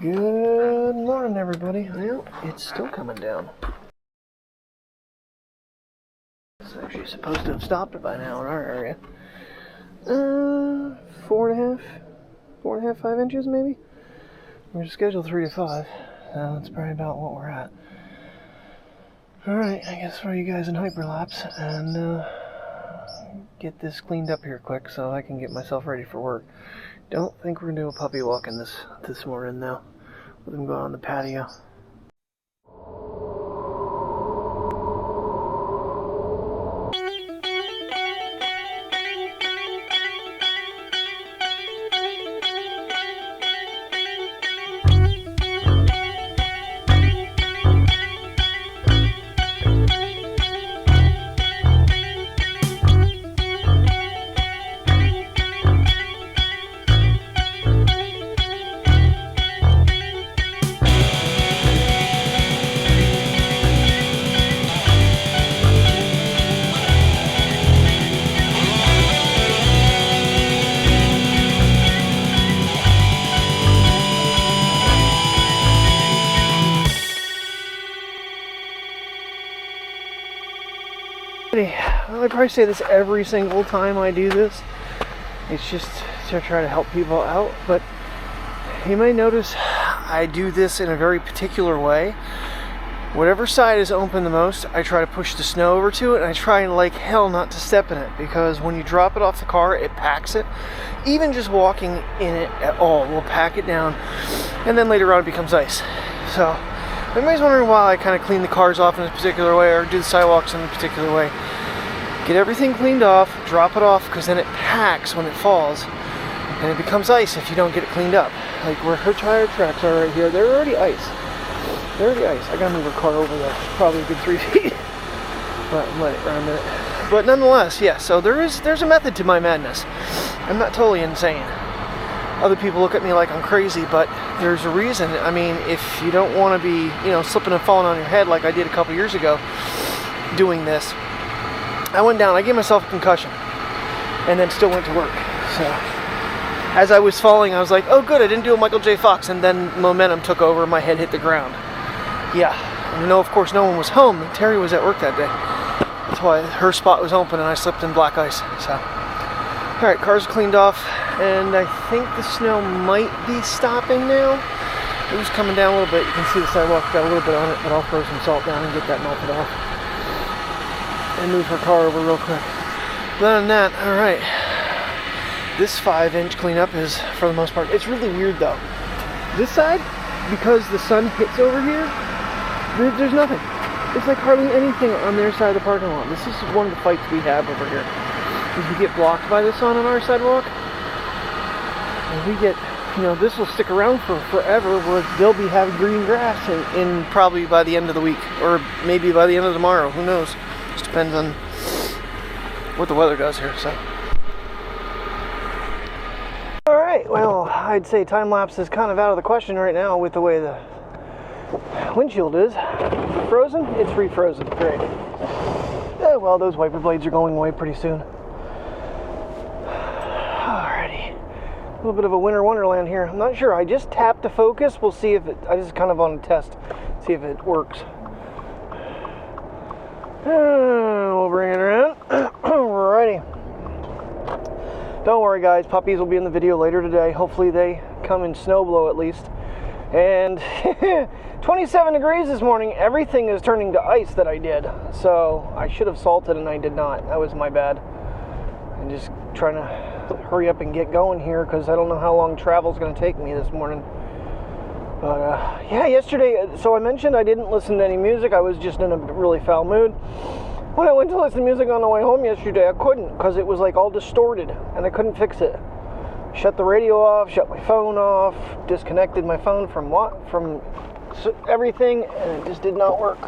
Good morning, everybody. Well, it's still coming down. It's actually supposed to have stopped by now in our area. 4.5, 5 inches maybe? We're scheduled 3 to 5, so that's probably about what we're at. Alright, I guess throw you guys in hyperlapse and get this cleaned up here quick so I can get myself ready for work. Don't think we're gonna do a puppy walking this morning though. Let them go out on the patio. Well, I probably say this every single time I do this. It's just to try to help people out, but you may notice I do this in a very particular way. Whatever side is open the most, I try to push the snow over to it, and I try like hell not to step in it, because when you drop it off the car, it packs it. Even just walking in it at all will pack it down, and then later on it becomes ice. So everybody's wondering why I kind of clean the cars off in a particular way or do the sidewalks in a particular way. Get everything cleaned off, drop it off, because then it packs when it falls, and it becomes ice if you don't get it cleaned up. Like where her tire tracks are right here, they're already ice. They're already ice. I gotta move her car over there, probably a good 3 feet. But let it run a minute. But nonetheless, yeah, so there's a method to my madness. I'm not totally insane. Other people look at me like I'm crazy, but there's a reason. I mean, if you don't want to be, slipping and falling on your head like I did a couple years ago doing this, I went down, I gave myself a concussion, and then still went to work. So, as I was falling, I was like, oh good, I didn't do a Michael J. Fox, and then momentum took over, my head hit the ground. Yeah, and of course no one was home, Terry was at work that day. That's why her spot was open and I slipped in black ice, so. Alright, car's cleaned off, and I think the snow might be stopping now. It was coming down a little bit, you can see the sidewalk got a little bit on it, but I'll throw some salt down and get that melted off. And move her car over real quick. But other than that, alright. This 5-inch cleanup is, for the most part, it's really weird though. This side, because the sun hits over here, there's nothing. It's like hardly anything on their side of the parking lot. This is one of the fights we have over here. Is we get blocked by the sun on our sidewalk. And we get, this will stick around for forever, where they'll be having green grass in probably by the end of the week. Or maybe by the end of tomorrow, who knows. Just depends on what the weather does here, so. Alright, well, I'd say time lapse is kind of out of the question right now with the way the windshield is. Frozen? It's refrozen. Great. Yeah, well, those wiper blades are going away pretty soon. Alrighty. A little bit of a winter wonderland here. I'm not sure. I just tapped the focus. We'll see if I just kind of on a test. See if it works. We'll bring it around. Alrighty. Don't worry guys, puppies will be in the video later today. Hopefully they come in snow blow at least. And 27 degrees this morning. Everything is turning to ice that I did. So I should have salted and I did not. That was my bad. I'm just trying to hurry up and get going here because I don't know how long travel's going to take me this morning. But yeah, yesterday, so I mentioned I didn't listen to any music. I was just in a really foul mood. When I went to listen to music on the way home yesterday, I couldn't because it was like all distorted and I couldn't fix it. Shut the radio off, shut my phone off, disconnected my phone from everything, and it just did not work.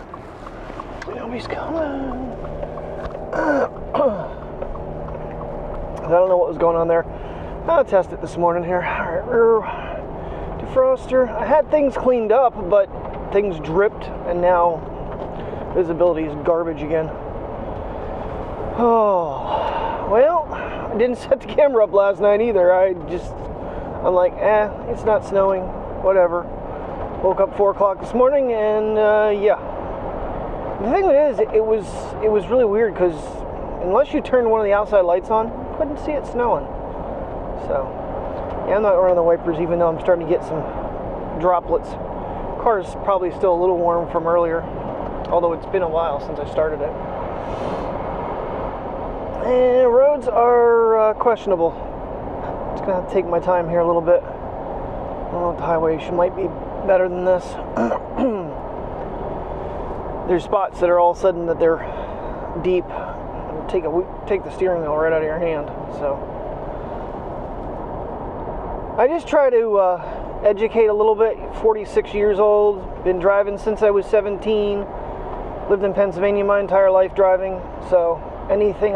Nobody's coming. I don't know what was going on there. I'll test it this morning here. All right, defroster. I had things cleaned up, but things dripped, and now visibility is garbage again. Oh, well, I didn't set the camera up last night either. I'm like, it's not snowing, whatever. Woke up 4 o'clock this morning, and yeah. The thing is, it was really weird because unless you turned one of the outside lights on, you couldn't see it snowing. So yeah, I'm not running the wipers, even though I'm starting to get some droplets. Car's probably still a little warm from earlier, although it's been a while since I started it. And roads are questionable. Just gonna have to take my time here a little bit. I don't know if the highway might be better than this. There's spots that are all of a sudden that they're deep. Take the steering wheel right out of your hand. So I just try to educate a little bit. 46 years old, been driving since I was 17. Lived in Pennsylvania my entire life driving. So anything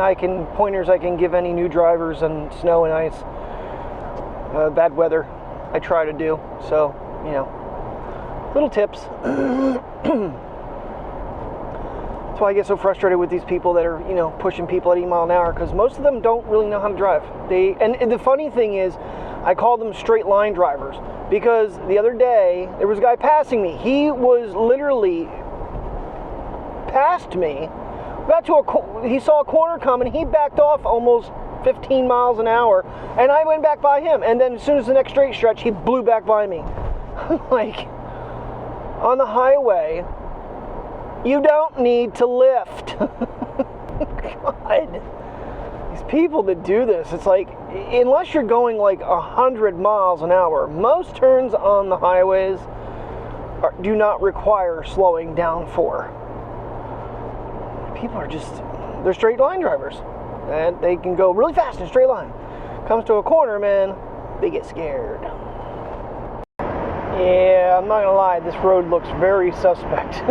pointers I can give any new drivers on snow and ice, bad weather, I try to do. So, you know, little tips. That's why I get so frustrated with these people that are, you know, pushing people at 80 miles an hour, because most of them don't really know how to drive. And the funny thing is, I call them straight line drivers, because the other day there was a guy passing me. He was literally past me. He saw a corner coming. He backed off almost 15 miles an hour, and I went back by him. And then as soon as the next straight stretch, he blew back by me. Like, on the highway, you don't need to lift. God. These people that do this, it's like, unless you're going like 100 miles an hour, most turns on the highways do not require slowing down for. People are they're straight line drivers. And they can go really fast in a straight line. Comes to a corner, man, they get scared. Yeah, I'm not gonna lie, this road looks very suspect.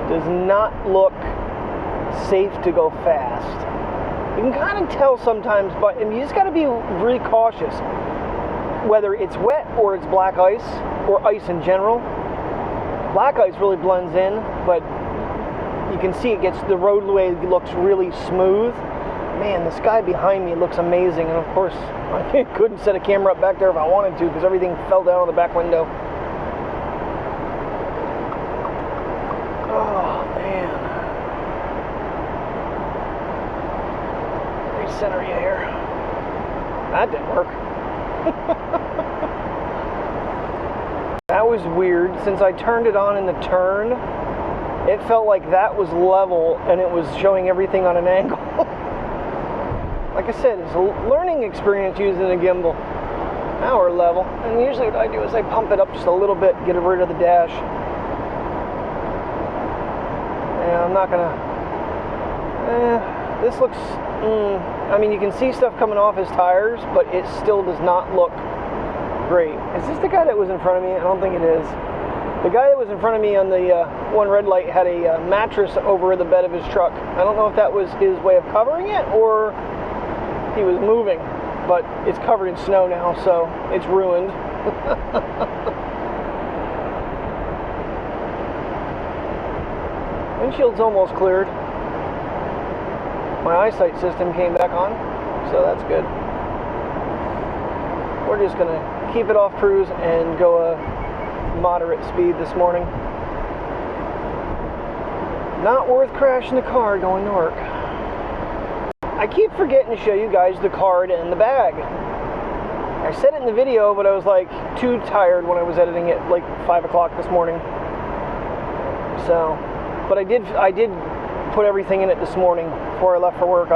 Does not look safe to go fast. You can kind of tell sometimes, but you just got to be really cautious, whether it's wet or it's black ice or ice in general. Black ice really blends in, but you can see the roadway looks really smooth. Man, the sky behind me looks amazing, and of course I couldn't set a camera up back there if I wanted to, because everything fell down on the back window. Center you here. That didn't work. That was weird. Since I turned it on in the turn, it felt like that was level and it was showing everything on an angle. Like I said, it's a learning experience using a gimbal. Now we're level. And usually what I do is I pump it up just a little bit, get rid of the dash. And I'm not gonna... this looks... I mean, you can see stuff coming off his tires, but it still does not look great. Is this the guy that was in front of me? I don't think it is. The guy that was in front of me on the one red light had a mattress over the bed of his truck. I don't know if that was his way of covering it or he was moving, but it's covered in snow now, so it's ruined. Windshield's almost cleared. My eyesight system came back on, so that's good. We're just gonna keep it off cruise and go a moderate speed this morning. Not worth crashing the car going to work. I keep forgetting to show you guys the card and the bag. I said it in the video, but I was like too tired when I was editing it, like 5 o'clock this morning. So, but I did put everything in it this morning before I left for work.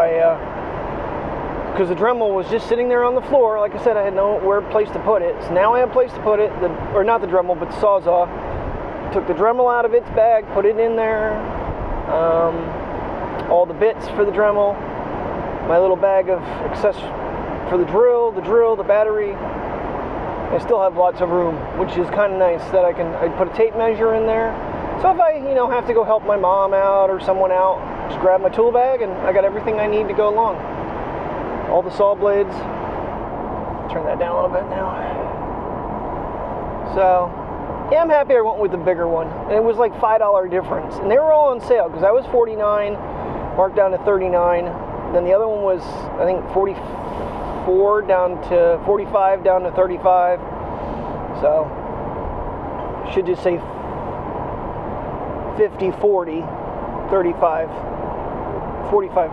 Because the Dremel was just sitting there on the floor. Like I said, I had nowhere place to put it. So now I have a place to put it. Or not the Dremel, but the Sawzall. Took the Dremel out of its bag, put it in there. All the bits for the Dremel. My little bag of accessories for the drill, the battery. I still have lots of room, which is kind of nice that I put a tape measure in there. So if I, have to go help my mom out or someone out, just grab my tool bag and I got everything I need to go along. All the saw blades. Turn that down a little bit now. So, yeah, I'm happy I went with the bigger one. And it was like $5 difference. And they were all on sale because I was $49, marked down to $39. Then the other one was, I think, $44 down to $45 down to $35. So, should just say 50, 40, 35, 45,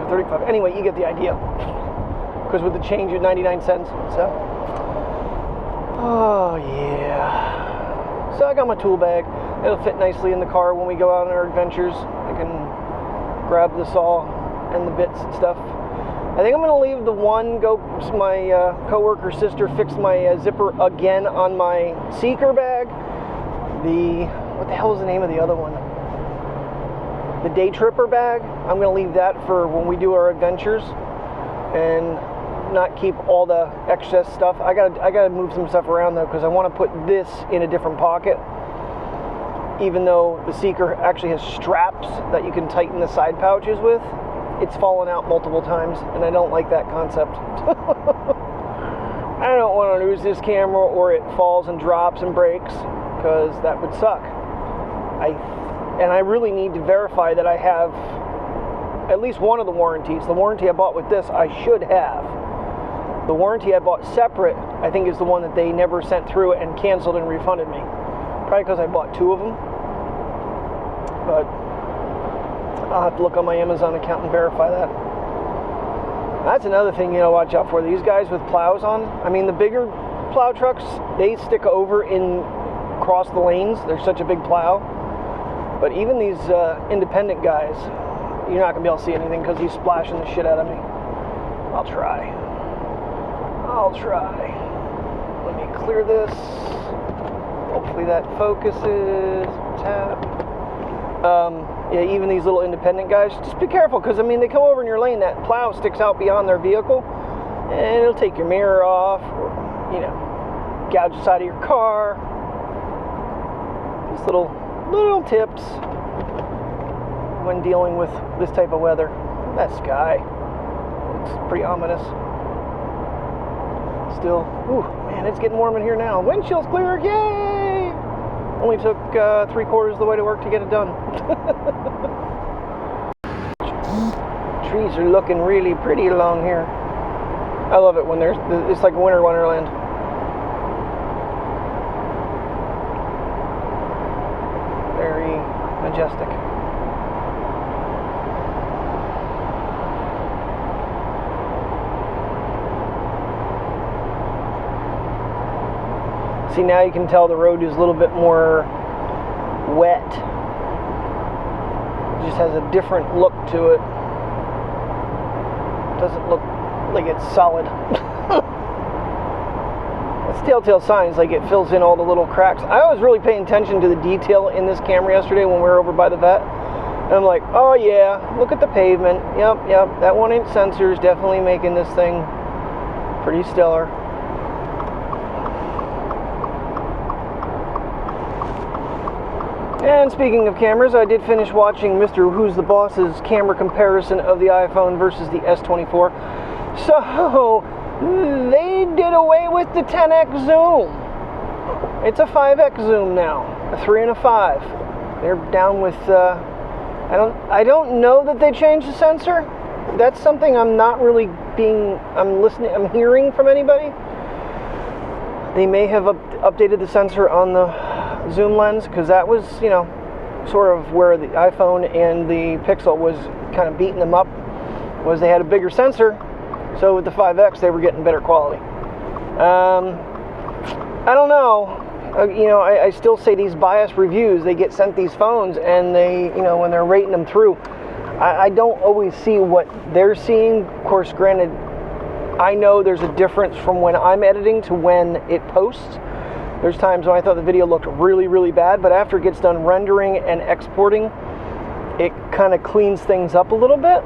35. Anyway, you get the idea. Because with the change at 99 cents, so. Oh, yeah. So I got my tool bag. It'll fit nicely in the car when we go out on our adventures. I can grab the saw and the bits and stuff. I think I'm going to leave the one, my coworker sister fixed my zipper again on my Seeker bag. What the hell is the name of the other one? The Day Tripper bag. I'm going to leave that for when we do our adventures and not keep all the excess stuff. I gotta move some stuff around though, because I want to put this in a different pocket. Even though the Seeker actually has straps that you can tighten the side pouches with, it's fallen out multiple times, and I don't like that concept. I don't want to lose this camera or it falls and drops and breaks, because that would suck. I really need to verify that I have at least one of the warranties. The warranty I bought with this, I should have. The warranty I bought separate, I think, is the one that they never sent through and canceled and refunded me. Probably because I bought 2 of them. But I'll have to look on my Amazon account and verify that. That's another thing you know, watch out for. These guys with plows on, I mean, the bigger plow trucks, they stick over in across the lanes. They're such a big plow. But even these independent guys, you're not going to be able to see anything because he's splashing the shit out of me. I'll try. Let me clear this. Hopefully that focuses. Tap. Yeah, even these little independent guys, just be careful, because I mean, they come over in your lane, that plow sticks out beyond their vehicle, and it'll take your mirror off, or, you know, gouge the side of your car. These little tips when dealing with this type of weather. That sky looks pretty ominous. Still, ooh, man, it's getting warm in here now. Windshield's clear, yay! Only took 3/4 of the way to work to get it done. Trees are looking really pretty along here. I love it when it's like winter wonderland. Very majestic. See, now you can tell the road is a little bit more wet. It just has a different look to it. It doesn't look like it's solid. It's telltale signs, like it fills in all the little cracks. I was really paying attention to the detail in this camera yesterday when we were over by the vet. And I'm like, oh yeah, look at the pavement. Yep, that 1-inch sensor is definitely making this thing pretty stellar. And speaking of cameras, I did finish watching Mr. Who's the Boss's camera comparison of the iPhone versus the S24. So, they did away with the 10x zoom. It's a 5x zoom now, a 3 and a 5. They're down with, I don't know that they changed the sensor. That's something I'm not really I'm hearing from anybody. They may have updated the sensor on the zoom lens, because that was, you know, sort of where the iPhone and the Pixel was kind of beating them up, was they had a bigger sensor. So with the 5X, they were getting better quality. I don't know. You know, I still say these biased reviews, they get sent these phones, and they, you know, when they're rating them through, I don't always see what they're seeing. Of course, granted, I know there's a difference from when I'm editing to when it posts. There's times when I thought the video looked really, really bad, but after it gets done rendering and exporting, it kind of cleans things up a little bit.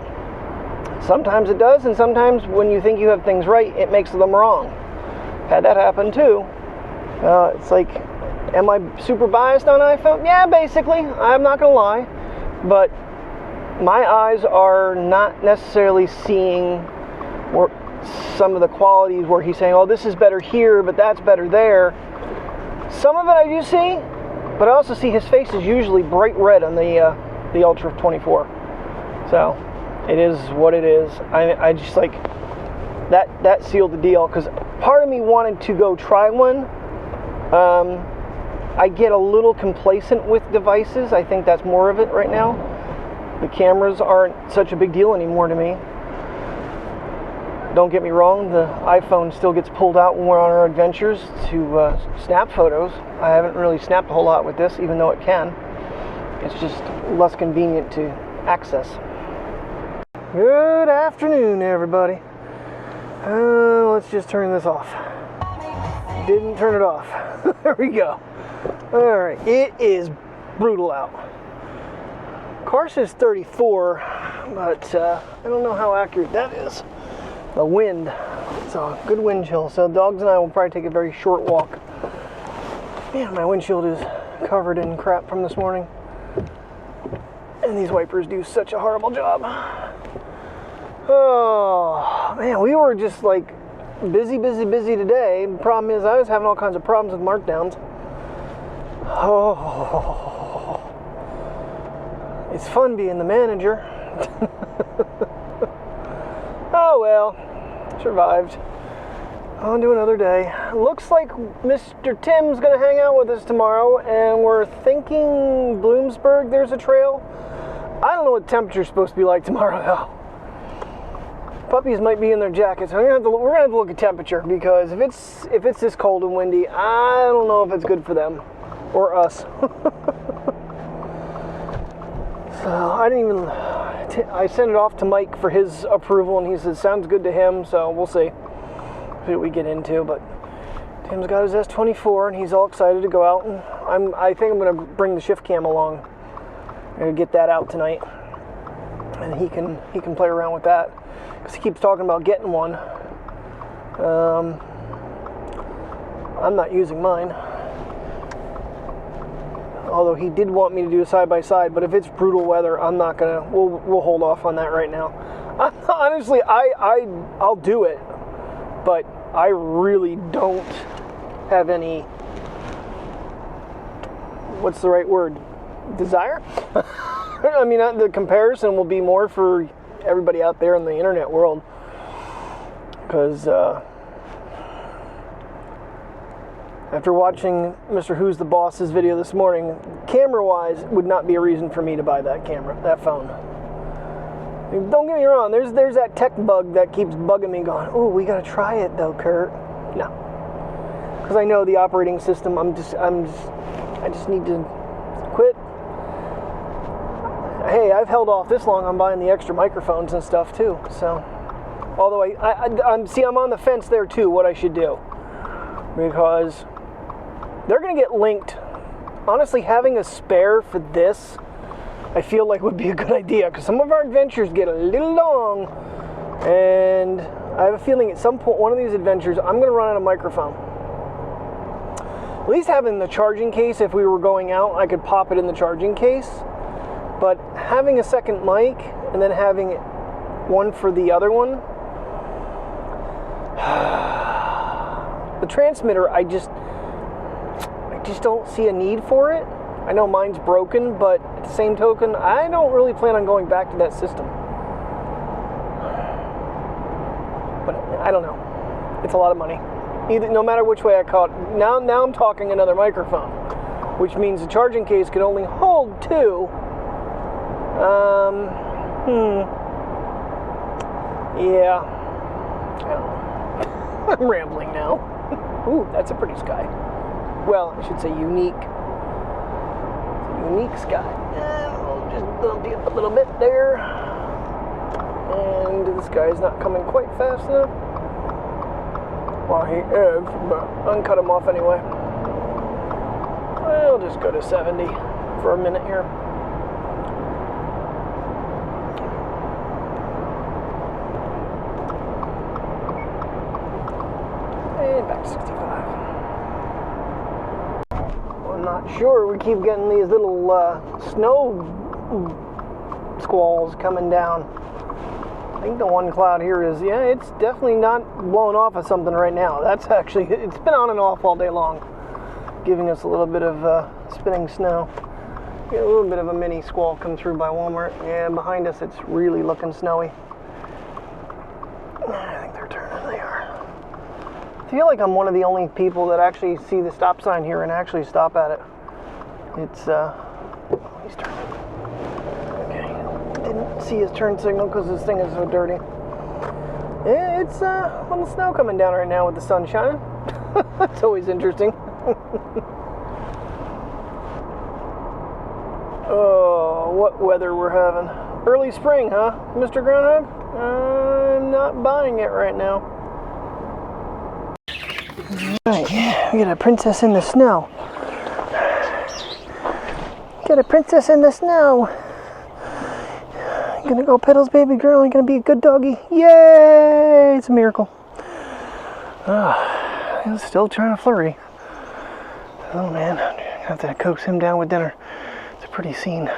Sometimes it does, and sometimes when you think you have things right, it makes them wrong. Had that happen too. It's like, am I super biased on iPhone? Yeah, basically. I'm not going to lie. But my eyes are not necessarily seeing some of the qualities where he's saying, oh, this is better here, but that's better there. Some of it I do see, but I also see his face is usually bright red on the Ultra 24. So it is what it is. I just like that sealed the deal, because part of me wanted to go try one, I get a little complacent with devices. I think that's more of it right now. The cameras aren't such a big deal anymore to me. Don't get me wrong, the iPhone still gets pulled out when we're on our adventures to snap photos. I haven't really snapped a whole lot with this, even though it can. It's just less convenient to access. Good afternoon, everybody. Let's just turn this off. Didn't turn it off. There we go. Alright, it is brutal out. Car says 34, but I don't know how accurate that is. The wind. It's a good wind chill, so dogs and I will probably take a very short walk. Man, my windshield is covered in crap from this morning. And these wipers do such a horrible job. Oh, man, we were just like busy today. The problem is I was having all kinds of problems with markdowns. Oh, it's fun being the manager. Oh well, survived. On to another day. Looks like Mr. Tim's gonna hang out with us tomorrow, and we're thinking Bloomsburg, there's a trail. I don't know what the temperature's supposed to be like tomorrow though. Puppies might be in their jackets. We're gonna have to look at temperature, because if it's this cold and windy, I don't know if it's good for them or us. So I sent it off to Mike for his approval, and he said sounds good to him. So we'll see what we get into. But Tim's got his S24, and he's all excited to go out. And I think I'm gonna bring the ShiftCam along. I'm gonna get that out tonight, and he can play around with that. Because he keeps talking about getting one. I'm not using mine. Although he did want me to do a side-by-side, but if it's brutal weather, I'm not gonna. We'll hold off on that right now. Honestly, I'll do it, but I really don't have any. What's the right word? Desire? I mean, the comparison will be more for everybody out there in the internet world, because after watching Mr. Who's the Boss's video this morning, camera-wise, would not be a reason for me to buy that phone. Don't get me wrong, there's that tech bug that keeps bugging me, going, "Oh, we gotta try it though, Kurt." No, because I know the operating system. I just need to quit. Hey, I've held off this long on buying the extra microphones and stuff too. So, although I'm on the fence there too, what I should do, because they're going to get linked. Honestly, having a spare for this, I feel like would be a good idea, because some of our adventures get a little long, and I have a feeling at some point, one of these adventures, I'm going to run out of microphone. At least having the charging case, if we were going out, I could pop it in the charging case. But having a second mic and then having one for the other one, the transmitter, I just don't see a need for it. I know mine's broken, but at the same token, I don't really plan on going back to that system. But I don't know. It's a lot of money. No matter which way I caught. Now I'm talking another microphone, which means the charging case can only hold two. Yeah. I'm rambling now. Ooh, that's a pretty sky. Well, I should say unique. It's a unique sky. And I'll just bump you up a little bit there. And this guy's not coming quite fast enough. Well, he is, but I can cut him off anyway. I'll just go to 70 for a minute here. And back to 65. Well, I'm not sure. We keep getting these little snow squalls coming down. I think the one cloud here is, yeah, it's definitely not blowing off of something right now. That's actually, it's been on and off all day long, giving us a little bit of spinning snow. Get a little bit of a mini squall come through by Walmart. Yeah, behind us it's really looking snowy. I think they're turning, they are. I feel like I'm one of the only people that actually see the stop sign here and actually stop at it. It's, he's turning. Okay, didn't see his turn signal because this thing is so dirty. Yeah, it's a little snow coming down right now with the sun shining. That's always interesting. Oh, what weather we're having. Early spring, huh, Mr. Groundhog? I'm not buying it right now. Alright, we got a princess in the snow. Got a princess in the snow. Gonna go Pedals baby girl. You're gonna be a good doggy. Yay! It's a miracle. He's still trying to flurry. Oh man, I'm gonna have to coax him down with dinner. It's a pretty scene.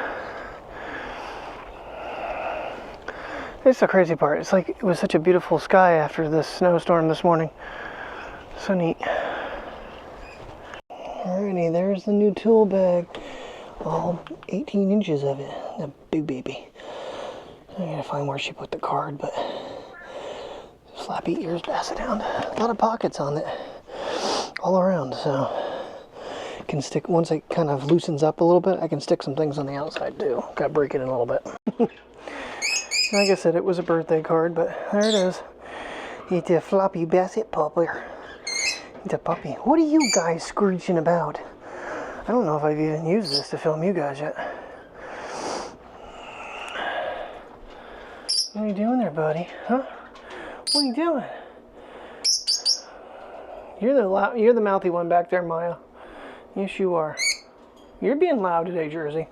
It's the crazy part. It's like it was such a beautiful sky after this snowstorm this morning. So neat. Alrighty, there's the new tool bag. All 18 inches of it. A big baby. I gotta find where she put the card, but flappy ears pass it down. A lot of pockets on it. All around, so can stick, once it kind of loosens up a little bit, I can stick some things on the outside too. Gotta break it in a little bit. Like I said, it was a birthday card, but there it is. It's a floppy basset popper. It's a puppy. What are you guys screeching about? I don't know if I've even used this to film you guys yet. What are you doing there, buddy? Huh? What are you doing? You're the mouthy one back there, Maya. Yes, you are. You're being loud today, Jersey.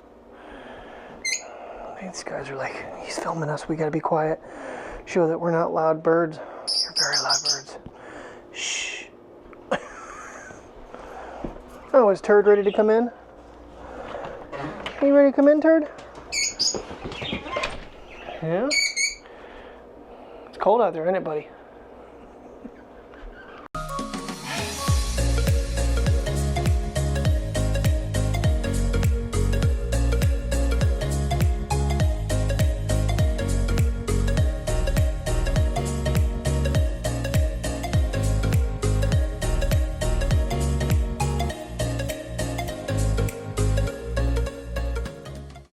These guys are like, he's filming us. We gotta be quiet. Show that we're not loud birds. You're very loud birds. Shh. Oh, is Turd ready to come in? Are you ready to come in, Turd? Yeah? It's cold out there, isn't it, buddy?